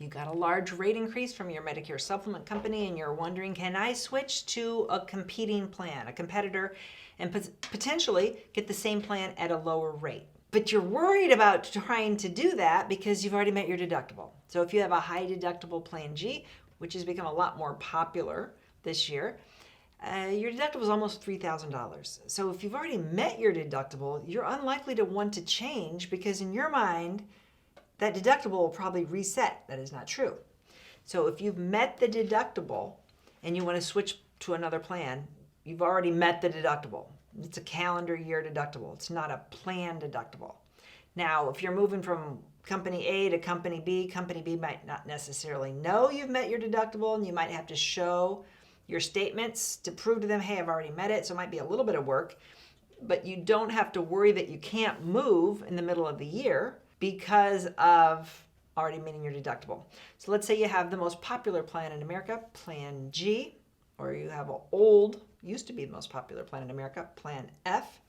You got a large rate increase from your Medicare supplement company and you're wondering, can I switch to a competing plan, a competitor, and potentially get the same plan at a lower rate? But you're worried about trying to do that because you've already met your deductible. So if you have a high deductible plan G, which has become a lot more popular this year, your deductible is almost $3,000. So if you've already met your deductible, you're unlikely to want to change because in your mind, that deductible will probably reset. That is not true. So if you've met the deductible and you want to switch to another plan, you've already met the deductible. It's a calendar year deductible. It's not a plan deductible. Now, if you're moving from company A to company B might not necessarily know you've met your deductible, and you might have to show your statements to prove to them, hey, I've already met it. So it might be a little bit of work, but you don't have to worry that you can't move in the middle of the year because of already meeting your deductible. So let's say you have the most popular plan in America, Plan G, or you have used to be the most popular plan in America, Plan F.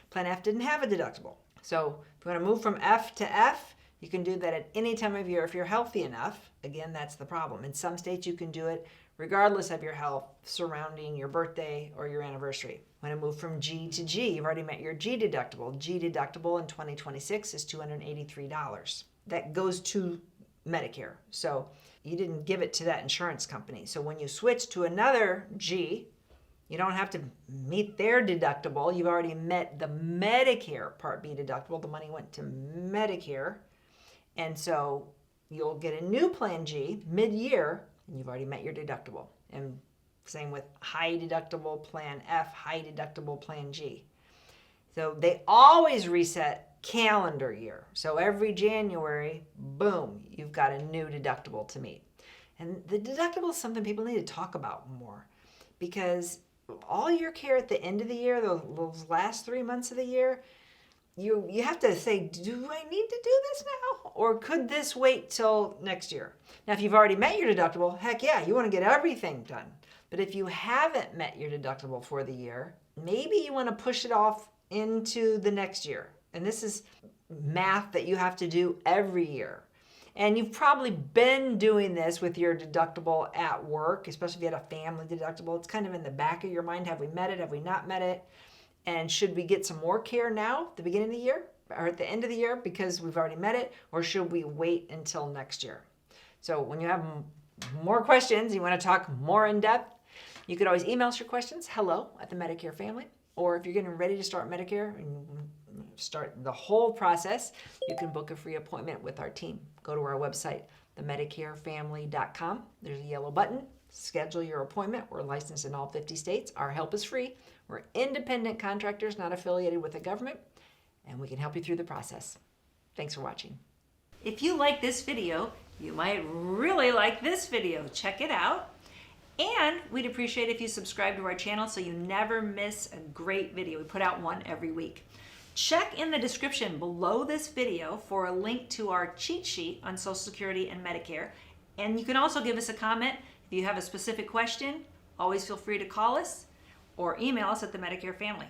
Plan F didn't have a deductible. So if you want to move from F to F, you can do that at any time of year if you're healthy enough. Again, that's the problem. In some states, you can do it regardless of your health surrounding your birthday or your anniversary. When I move from G to G, you've already met your G deductible. G deductible in 2026 is $283. That goes to Medicare. So you didn't give it to that insurance company. So when you switch to another G, you don't have to meet their deductible. You've already met the Medicare Part B deductible. The money went to Medicare. And so you'll get a new Plan G mid-year, and you've already met your deductible. And same with high deductible Plan F, high deductible Plan G. So they always reset calendar year. So every January, boom, you've got a new deductible to meet. And the deductible is something people need to talk about more, because all your care at the end of the year, those last 3 months of the year, you have to say, do I need to do this now? Or could this wait till next year? Now, if you've already met your deductible, heck yeah, you want to get everything done. But if you haven't met your deductible for the year, maybe you want to push it off into the next year. And this is math that you have to do every year. And you've probably been doing this with your deductible at work, especially if you had a family deductible. It's kind of in the back of your mind. Have we met it? Have we not met it? And should we get some more care now at the beginning of the year or at the end of the year because we've already met it? Or should we wait until next year? So when you have more questions, you want to talk more in depth, you could always email us your questions, hello@the Medicare Family. Or if you're getting ready to start Medicare and start the whole process, you can book a free appointment with our team. Go to our website, themedicarefamily.com. There's a yellow button. Schedule your appointment. We're licensed in all 50 states. Our help is free. We're independent contractors, not affiliated with the government, and we can help you through the process. Thanks for watching. If you like this video, you might really like this video. Check it out. And we'd appreciate if you subscribe to our channel so you never miss a great video. We put out one every week. Check in the description below this video for a link to our cheat sheet on Social Security and Medicare. And you can also give us a comment. If you have a specific question, always feel free to call us or email us at the Medicare Family.